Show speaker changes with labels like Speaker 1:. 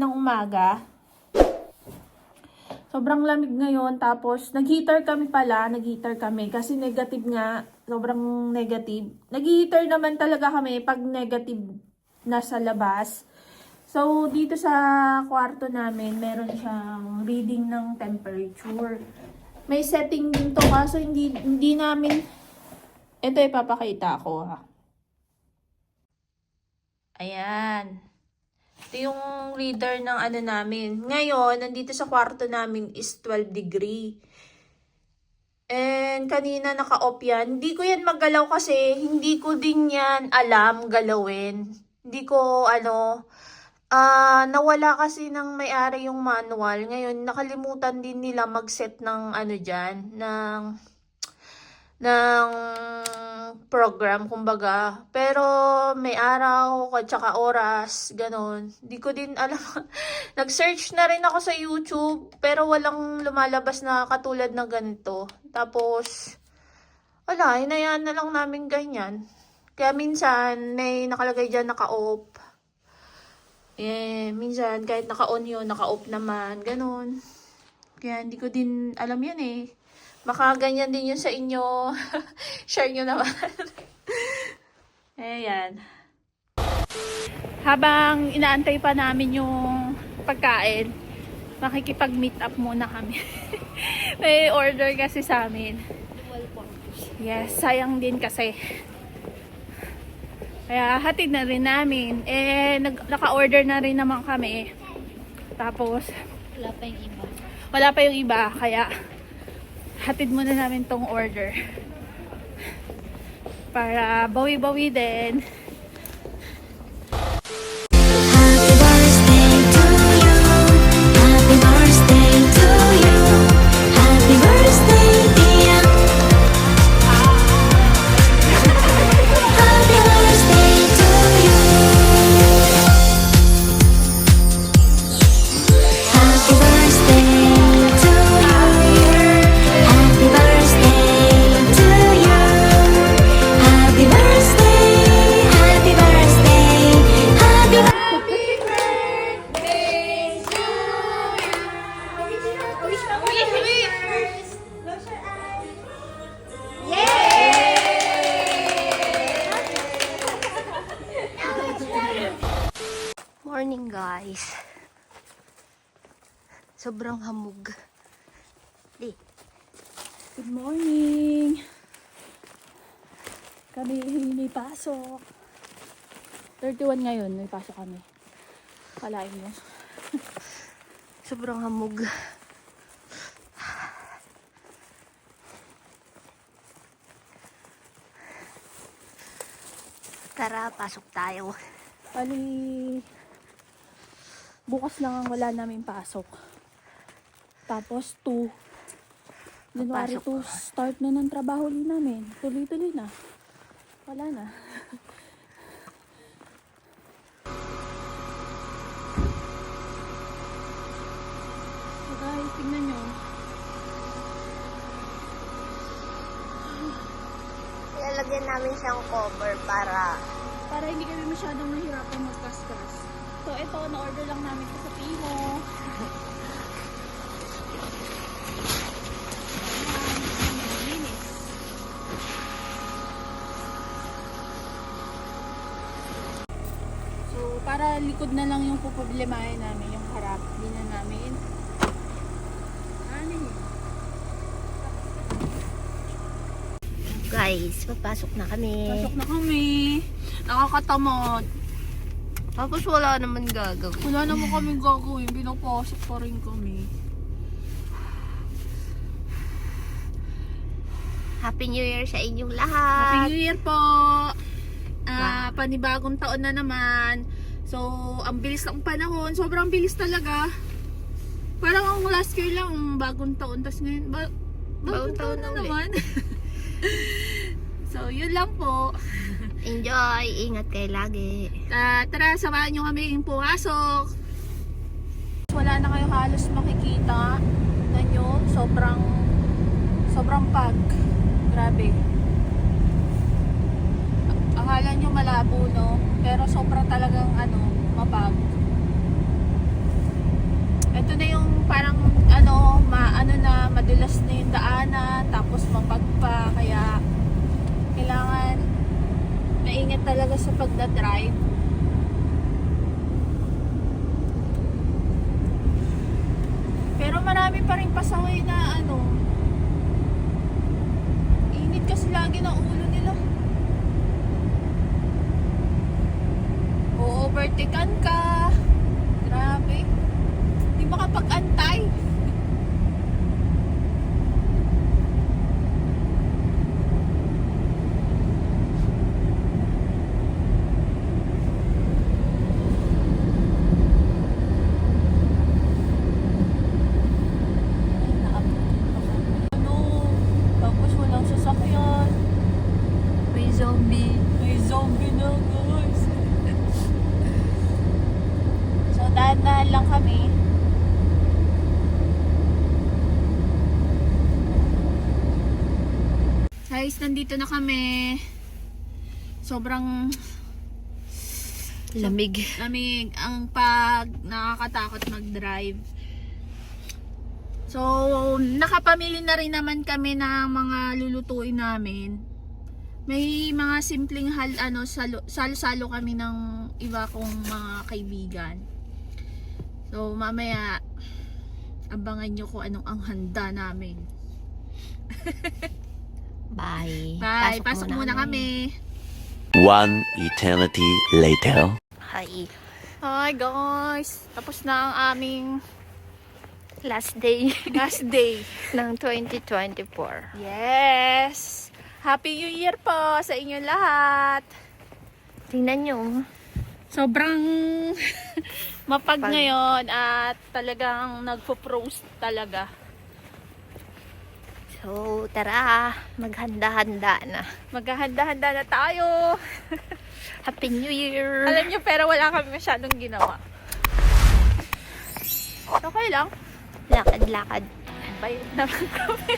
Speaker 1: ng umaga. Sobrang lamig ngayon. Tapos, nag-heater kami kasi negative nga. Sobrang negative. Nag-heater naman talaga kami pag negative nasa labas. So, dito sa kwarto namin, meron siyang reading ng temperature. May setting din to, kaso hindi namin, ito ipapakita ko ha. Ayan. Ito yung reader ng ano namin. Ngayon, nandito sa kwarto namin is 12 degree. And kanina naka-off yan. Hindi ko yan maggalaw kasi hindi ko din yan alam galawin. Hindi ko nawala kasi ng may-ari yung manual. Ngayon, nakalimutan din nila mag-set ng ano dyan, ng program, kumbaga. Pero may araw at saka oras, ganun. Di ko din alam. Nag-search na rin ako sa YouTube, pero walang lumalabas na katulad ng ganito. Tapos, wala, hinayaan na lang namin ganyan. Kaya minsan, may nakalagay dyan naka-off. Minsan, kahit naka-on yun, naka-off naman, ganun. Kaya hindi ko din alam yan eh. Baka ganyan din yun sa inyo. Share nyo naman. Ayan. Habang inaantay pa namin yung pagkain, makikipag-meet up muna kami. May order kasi sa amin. Yes, sayang din kasi. Kaya hatid na rin namin. Naka-order na rin naman kami. Tapos,
Speaker 2: Wala pa yung iba.
Speaker 1: Wala pa yung iba, kaya hatid muna namin tong order. Para bawi-bawi din.
Speaker 2: Morning guys. Sobrang hamog.
Speaker 1: Good morning. Kami may pasok. 31 ngayon, may pasok kami. Kalain mo.
Speaker 2: Sobrang hamog. Tara, pasok tayo.
Speaker 1: Bali, bukas lang ang wala namin pasok. Tapos 2. January
Speaker 2: Papasok.
Speaker 1: 2, start na ng trabaho din namin. Tuloy-tuloy na. Wala na. So guys, tingnan nyo.
Speaker 2: Ilalagyan namin siyang cover para
Speaker 1: Para hindi kami masyadong nahirapan magkaskas. So ito, na-order lang namin ito sa Timo. Linis. So para likod na lang yung puproblemahin namin, yung harap. Hindi na namin. Ano yun?
Speaker 2: guys, papasok na kami.
Speaker 1: Pasok na kami. Nakakatamad.
Speaker 2: Tapos wala naman gagawin.
Speaker 1: Wala naman kami gagawin. Pinapasok pa rin kami.
Speaker 2: Happy New Year sa inyong
Speaker 1: Happy
Speaker 2: lahat.
Speaker 1: New Year po! Panibagong taon na naman. So, ang bilis ng panahon. Sobrang bilis talaga. Parang ang last year lang, bagong taon. Tapos ngayon, bagong taon na
Speaker 2: ulit.
Speaker 1: naman. So, yun lang po.
Speaker 2: Enjoy, ingat kayo lagi.
Speaker 1: Tara, samahan nyo kami pumasok. Wala na kayo halos makikita. Tignan nyo, sobrang pag. Grabe. Akala nyo malabo, no? Pero sobrang talagang mapag. ito na yung parang madulas na yung daanan, tapos mapagpa, kaya kailangan maingat talaga sa pagdadrive. Pero marami pa rin pasaway na init kasi lagi ng ulo nila. O-overtaken ka. Grabe. Di makapag-antay. Tapos walang sasakyan.
Speaker 2: May zombie.
Speaker 1: May zombie na, guys. So, dahan-dahan lang kami. Guys, nandito na kami. Sobrang
Speaker 2: Lamig.
Speaker 1: lamig ang pag nakakatakot mag-drive. So, nakapamili na rin naman kami ng mga lulutuin namin. May mga simpleng salo-salo kami ng iba kong mga kaibigan. So, mamaya abangan nyo kung anong ang handa namin.
Speaker 2: Bye.
Speaker 1: Bye! Pasok muna kami.
Speaker 3: One eternity later.
Speaker 2: Hi.
Speaker 1: Hi guys! Tapos na ang aming
Speaker 2: Last day
Speaker 1: last day.
Speaker 2: ng 2024.
Speaker 1: Yes! Happy New Year po sa inyong lahat!
Speaker 2: Tingnan nyo.
Speaker 1: Sobrang mapag ngayon at talagang nagpo-frost talaga.
Speaker 2: So, tara. Maghanda-handa na.
Speaker 1: Maghahanda-handa na tayo!
Speaker 2: Happy New Year.
Speaker 1: Alam nyo, pero wala kami masyadong ginawa. Okay lang.
Speaker 2: Lakad-lakad.
Speaker 1: Bayad naman kami.